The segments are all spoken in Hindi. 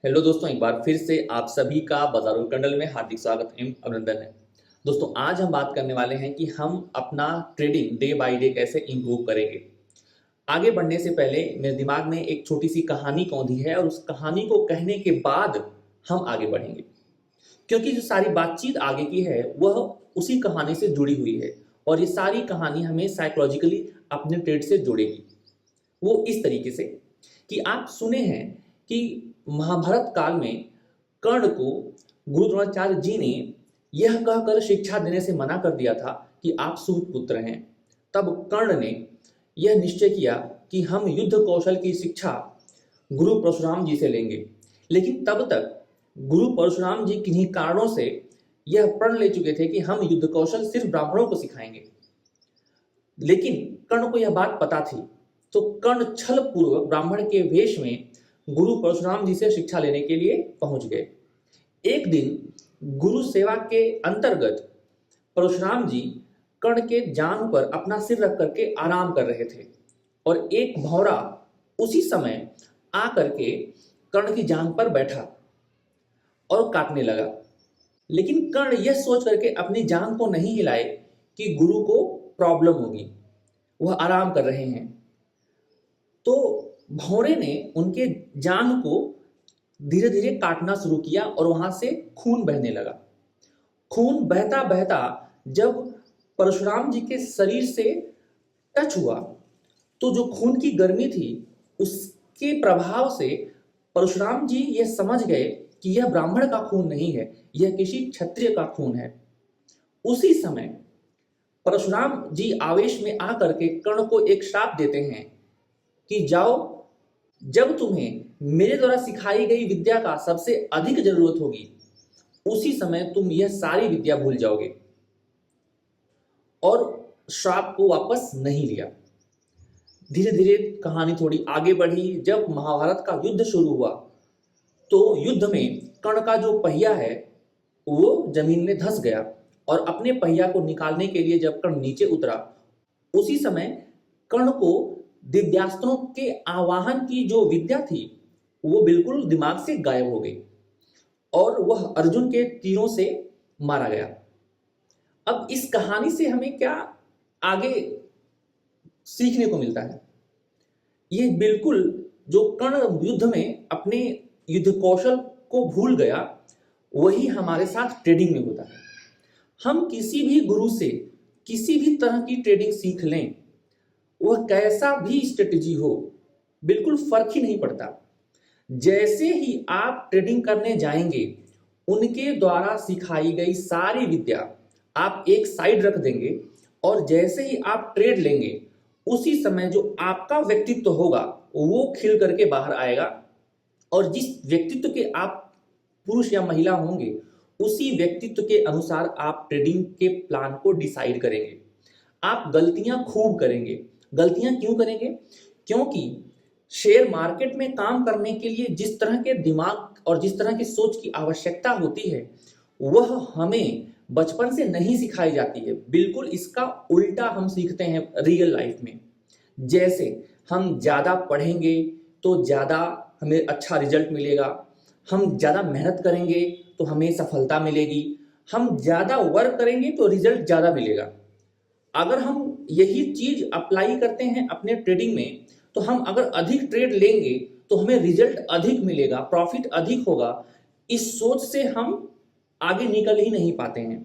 हेलो दोस्तों, एक बार फिर से आप सभी का बाजारुल कंडल में हार्दिक स्वागत एवं अभिनंदन है। दोस्तों, आज हम बात करने वाले हैं कि हम अपना ट्रेडिंग डे बाय डे कैसे इंप्रूव करेंगे। आगे बढ़ने से पहले मेरे दिमाग में एक छोटी सी कहानी कौंधी है और उस कहानी को कहने के बाद हम आगे बढ़ेंगे, क्योंकि जो सारी बातचीत आगे की है वह उसी कहानी से जुड़ी हुई है और ये सारी कहानी हमें साइकोलॉजिकली अपने ट्रेड से जोड़ेगी। वो इस तरीके से कि आप सुने हैं कि महाभारत काल में कर्ण को गुरु द्रोणाचार्य जी ने यह कहकर शिक्षा देने से मना कर दिया था कि आप सुपुत्र हैं। तब कर्ण ने यह निश्चय किया कि हम युद्ध कौशल की शिक्षा गुरु परशुराम जी से लेंगे, लेकिन तब तक गुरु परशुराम जी किन्हीं कारणों से यह प्रण ले चुके थे कि हम युद्ध कौशल सिर्फ ब्राह्मणों को सिखाएंगे। लेकिन कर्ण को यह बात पता थी, तो कर्ण छल पूर्वक ब्राह्मण के वेश में गुरु परशुराम जी से शिक्षा लेने के लिए पहुंच गए। एक दिन गुरु सेवा के अंतर्गत परशुराम जी कर्ण के जांघ पर अपना सिर रख करके आराम कर रहे थे और एक भौरा उसी समय आकर के कर्ण की जांघ पर बैठा और काटने लगा। लेकिन कर्ण यह सोच करके अपनी जांघ को नहीं हिलाए कि गुरु को प्रॉब्लम होगी, वह आराम कर रहे हैं। तो भौरे ने उनके जांघ को धीरे धीरे काटना शुरू किया और वहां से खून बहने लगा। खून बहता बहता जब परशुराम जी के शरीर से टच हुआ, तो जो खून की गर्मी थी उसके प्रभाव से परशुराम जी यह समझ गए कि यह ब्राह्मण का खून नहीं है, यह किसी क्षत्रिय का खून है। उसी समय परशुराम जी आवेश में आकर के कर्ण को एक श्राप देते हैं कि जाओ, जब तुम्हें मेरे द्वारा सिखाई गई विद्या का सबसे अधिक जरूरत होगी उसी समय तुम यह सारी विद्या भूल जाओगे। और श्राप को वापस नहीं लिया। धीरे धीरे कहानी थोड़ी आगे बढ़ी। जब महाभारत का युद्ध शुरू हुआ तो युद्ध में कर्ण का जो पहिया है वो जमीन में धंस गया और अपने पहिया को निकालने के लिए जब कर्ण नीचे उतरा, उसी समय कर्ण को दिव्यास्त्रों के आवाहन की जो विद्या थी वो बिल्कुल दिमाग से गायब हो गई और वह अर्जुन के तीरों से मारा गया। अब इस कहानी से हमें क्या आगे सीखने को मिलता है? ये बिल्कुल जो कर्ण युद्ध में अपने युद्ध कौशल को भूल गया वही हमारे साथ ट्रेडिंग में होता है। हम किसी भी गुरु से किसी भी तरह की ट्रेडिंग सीख लें, वह कैसा भी स्ट्रेटेजी हो, बिल्कुल फर्क ही नहीं पड़ता। जैसे ही आप ट्रेडिंग करने जाएंगे उनके द्वारा सिखाई गई सारी विद्या आप एक साइड रख देंगे और जैसे ही आप ट्रेड लेंगे उसी समय जो आपका व्यक्तित्व होगा वो खिल करके बाहर आएगा और जिस व्यक्तित्व के आप पुरुष या महिला होंगे उसी व्यक्तित्व के अनुसार आप ट्रेडिंग के प्लान को डिसाइड करेंगे। आप गलतियां खूब करेंगे। गलतियां क्यों करेंगे? क्योंकि शेयर मार्केट में काम करने के लिए जिस तरह के दिमाग और जिस तरह की सोच की आवश्यकता होती है वह हमें बचपन से नहीं सिखाई जाती है। बिल्कुल इसका उल्टा हम सीखते हैं रियल लाइफ में। जैसे हम ज्यादा पढ़ेंगे तो ज्यादा हमें अच्छा रिजल्ट मिलेगा, हम ज्यादा मेहनत करेंगे तो हमें सफलता मिलेगी, हम ज्यादा वर्क करेंगे तो रिजल्ट ज्यादा मिलेगा। अगर हम यही चीज अप्लाई करते हैं अपने ट्रेडिंग में तो हम अगर अधिक ट्रेड लेंगे तो हमें रिजल्ट अधिक मिलेगा, प्रॉफिट अधिक होगा। इस सोच से हम आगे निकल ही नहीं पाते हैं।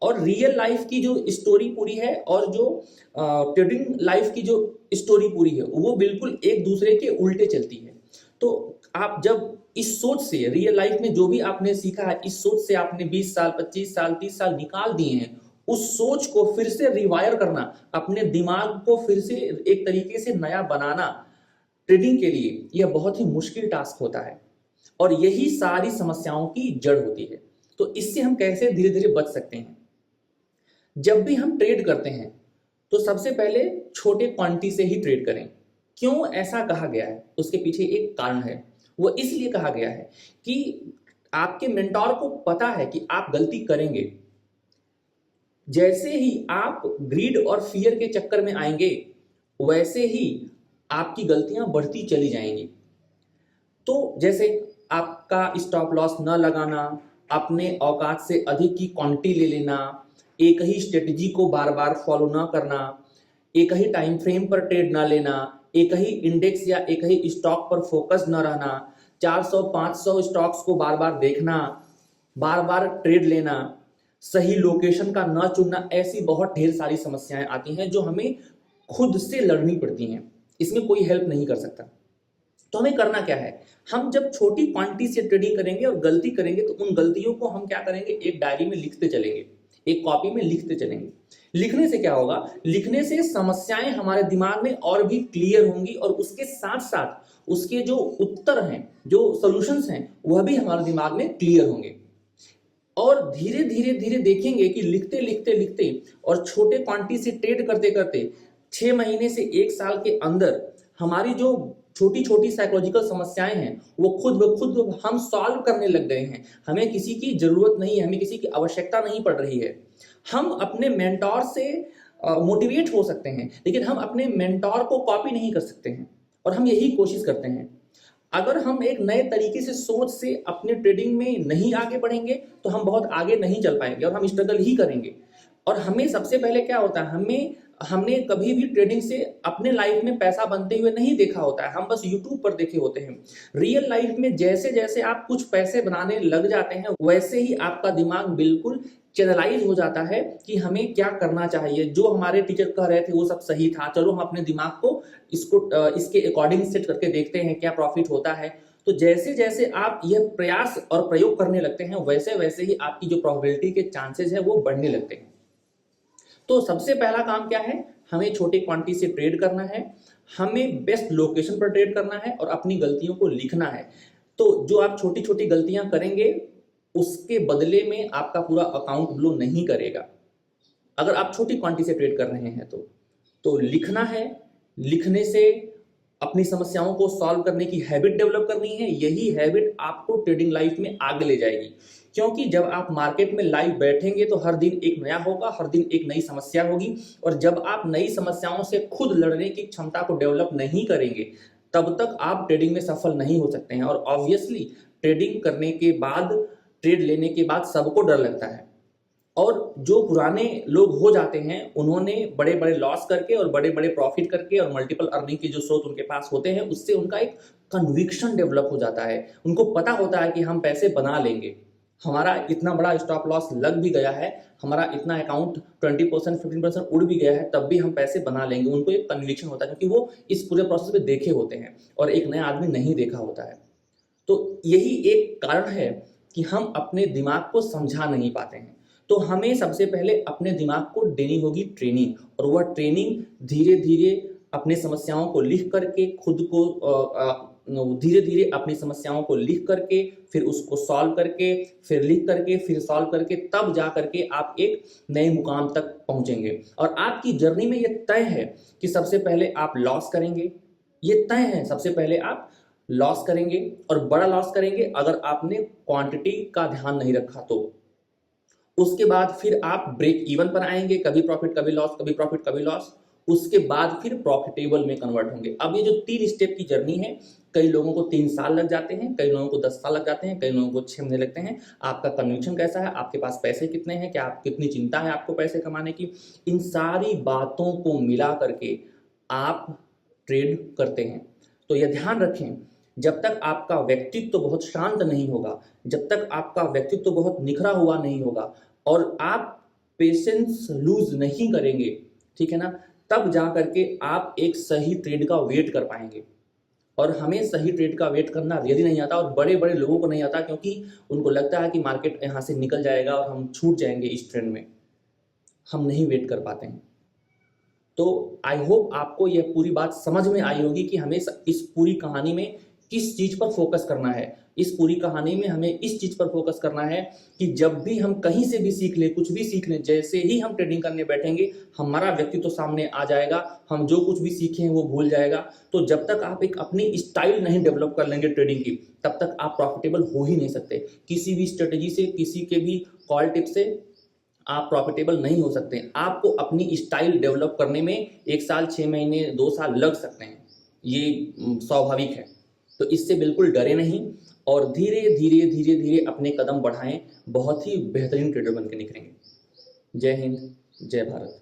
और रियल लाइफ की जो स्टोरी पूरी है और जो ट्रेडिंग लाइफ की जो स्टोरी पूरी है वो बिल्कुल एक दूसरे के उल्टे चलती है। तो आप जब इस सोच से रियल लाइफ में जो भी आपने सीखा है, इस सोच से आपने 20 साल 25 साल 30 साल निकाल दिए हैं, उस सोच को फिर से रिवायर करना, अपने दिमाग को फिर से एक तरीके से नया बनाना ट्रेडिंग के लिए यह बहुत ही मुश्किल टास्क होता है और यही सारी समस्याओं की जड़ होती है। तो इससे हम कैसे धीरे धीरे बच सकते हैं? जब भी हम ट्रेड करते हैं तो सबसे पहले छोटे क्वांटिटी से ही ट्रेड करें। क्यों ऐसा कहा गया है? उसके पीछे एक कारण है। वो इसलिए कहा गया है कि आपके मेंटोर को पता है कि आप गलती करेंगे। जैसे ही आप ग्रीड और फियर के चक्कर में आएंगे वैसे ही आपकी गलतियां बढ़ती चली जाएंगी। तो जैसे आपका स्टॉप लॉस न लगाना, अपने औकात से अधिक की क्वांटिटी ले लेना, एक ही स्ट्रेटजी को बार बार फॉलो ना करना, एक ही टाइम फ्रेम पर ट्रेड ना लेना, एक ही इंडेक्स या एक ही स्टॉक पर फोकस न रहना, 400-500 स्टॉक्स को बार बार देखना, बार बार ट्रेड लेना, सही लोकेशन का न चुनना, ऐसी बहुत ढेर सारी समस्याएं आती हैं जो हमें खुद से लड़नी पड़ती हैं। इसमें कोई हेल्प नहीं कर सकता। तो हमें करना क्या है, हम जब छोटी क्वांटिटी से ट्रेडिंग करेंगे और गलती करेंगे तो उन गलतियों को हम क्या करेंगे, एक डायरी में लिखते चलेंगे, एक कॉपी में लिखते चलेंगे। लिखने से क्या होगा, लिखने से समस्याएं हमारे दिमाग में और भी क्लियर होंगी और उसके साथ साथ उसके जो उत्तर हैं, जो सॉल्यूशंस हैं, वह भी हमारे दिमाग में क्लियर होंगे। और धीरे धीरे धीरे देखेंगे कि लिखते लिखते लिखते और छोटे क्वांटिटी से ट्रेड करते करते 6 महीने से 1 साल के अंदर हमारी जो छोटी छोटी साइकोलॉजिकल समस्याएं हैं वो खुद ब खुद हम सॉल्व करने लग गए हैं। हमें किसी की जरूरत नहीं है, हमें किसी की आवश्यकता नहीं पड़ रही है। हम अपने मेंटोर से मोटिवेट हो सकते हैं, लेकिन हम अपने मेंटोर को कॉपी नहीं कर सकते हैं, और हम यही कोशिश करते हैं। अगर हम एक नए तरीके से सोच से अपने ट्रेडिंग में नहीं आगे बढ़ेंगे तो हम बहुत आगे नहीं चल पाएंगे और हम स्ट्रगल ही करेंगे। और हमें सबसे पहले क्या होता है, हमने कभी भी ट्रेडिंग से अपने लाइफ में पैसा बनते हुए नहीं देखा होता है, हम बस यूट्यूब पर देखे होते हैं। रियल लाइफ में जैसे जैसे आप कुछ पैसे बनाने लग जाते हैं वैसे ही आपका दिमाग बिल्कुल चैनलाइज हो जाता है कि हमें क्या करना चाहिए। जो हमारे टीचर कह रहे थे वो सब सही था, चलो हम अपने दिमाग को इसके अकॉर्डिंग सेट करके देखते हैं क्या प्रॉफिट होता है। तो जैसे जैसे आप यह प्रयास और प्रयोग करने लगते हैं वैसे वैसे ही आपकी जो प्रोबेबिलिटी के चांसेस है वो बढ़ने लगते हैं। तो सबसे पहला काम क्या है, हमें छोटी क्वांटिटी से ट्रेड करना है, हमें बेस्ट लोकेशन पर ट्रेड करना है और अपनी गलतियों को लिखना है। तो जो आप छोटी छोटी गलतियां करेंगे उसके बदले में आपका पूरा अकाउंट ब्लो नहीं करेगा, अगर आप छोटी क्वांटिटी से ट्रेड कर रहे हैं तो लिखना है। लिखने से अपनी समस्याओं को सॉल्व करने की हैबिट डेवलप करनी है। यही हैबिट आपको ट्रेडिंग लाइफ में आगे ले जाएगी, क्योंकि जब आप मार्केट में लाइव बैठेंगे तो हर दिन एक नया होगा, हर दिन एक नई समस्या होगी। और जब आप नई समस्याओं से खुद लड़ने की क्षमता को डेवलप नहीं करेंगे तब तक आप ट्रेडिंग में सफल नहीं हो सकते हैं। और ऑब्वियसली ट्रेडिंग करने के बाद, ट्रेड लेने के बाद सबको डर लगता है, और जो पुराने लोग हो जाते हैं उन्होंने बड़े बड़े लॉस करके और बड़े बड़े प्रॉफिट करके और मल्टीपल अर्निंग के जो स्रोत उनके पास होते हैं उससे उनका एक कन्विक्शन डेवलप हो जाता है। उनको पता होता है कि हम पैसे बना लेंगे, हमारा इतना बड़ा स्टॉप लॉस लग भी गया है, हमारा इतना अकाउंट 20% 15% उड़ भी गया है, तब भी हम पैसे बना लेंगे। उनको एक कन्विक्शन होता है क्योंकि वो इस पूरे प्रोसेस में देखे होते हैं और एक नया आदमी नहीं देखा होता है। तो यही एक कारण है कि हम अपने दिमाग को समझा नहीं पाते हैं। तो हमें सबसे पहले अपने दिमाग को देनी होगी ट्रेनिंग, और वह ट्रेनिंग धीरे धीरे अपने समस्याओं को लिख करके खुद को धीरे धीरे अपनी समस्याओं को लिख करके फिर उसको सॉल्व करके फिर लिख करके फिर सॉल्व करके तब जा करके आप एक नए मुकाम तक पहुंचेंगे। और आपकी जर्नी में यह तय है कि सबसे पहले आप लॉस करेंगे, ये तय है सबसे पहले आप लॉस करेंगे और बड़ा लॉस करेंगे अगर आपने क्वांटिटी का ध्यान नहीं रखा तो। उसके बाद फिर आप ब्रेक इवन पर आएंगे, कभी प्रॉफिट कभी लॉस, कभी प्रॉफिट कभी लॉस। उसके बाद फिर प्रॉफिटेबल में कन्वर्ट होंगे। अब ये जो 3 स्टेप की जर्नी है, कई लोगों को 3 साल लग जाते हैं, कई लोगों को 10 साल लग जाते हैं, कई लोगों को 6 महीने लगते हैं। आपका कन्विक्शन कैसा है, आपके पास पैसे कितने हैं, क्या आप कितनी चिंता है आपको पैसे कमाने की, इन सारी बातों को मिला करके आप ट्रेड करते हैं। तो यह ध्यान रखें, जब तक आपका व्यक्तित्व बहुत शांत नहीं होगा, जब तक आपका व्यक्तित्व बहुत निखरा हुआ नहीं होगा और आप पेशेंस लूज नहीं करेंगे, ठीक है ना, तब जा करके आप एक सही ट्रेड का वेट कर पाएंगे। और हमें सही ट्रेड का वेट करना रियली नहीं आता, और बड़े बड़े लोगों को नहीं आता, क्योंकि उनको लगता है कि मार्केट यहाँ से निकल जाएगा और हम छूट जाएंगे इस ट्रेंड में। हम नहीं वेट कर पाते हैं। तो आई होप आपको यह पूरी बात समझ में आई होगी कि हमें इस पूरी कहानी में किस चीज पर फोकस करना है। इस पूरी कहानी में हमें इस चीज पर फोकस करना है कि जब भी हम कहीं से भी सीख ले, कुछ भी सीख ले, जैसे ही हम ट्रेडिंग करने बैठेंगे हमारा व्यक्तित्व तो सामने आ जाएगा, हम जो कुछ भी सीखे हैं वो भूल जाएगा। तो जब तक आप एक अपनी स्टाइल नहीं डेवलप कर लेंगे ट्रेडिंग की, तब तक आप प्रॉफिटेबल हो ही नहीं सकते। किसी भी स्ट्रेटेजी से, किसी के भी कॉल टिप से आप प्रॉफिटेबल नहीं हो सकते। आपको अपनी स्टाइल डेवलप करने में 1 साल, 6 महीने, 2 साल लग सकते हैं, ये स्वाभाविक है। तो इससे बिल्कुल डरे नहीं, और धीरे धीरे धीरे धीरे अपने कदम बढ़ाएं, बहुत ही बेहतरीन ट्रेडर बन के निकलेंगे। जय हिंद, जय भारत।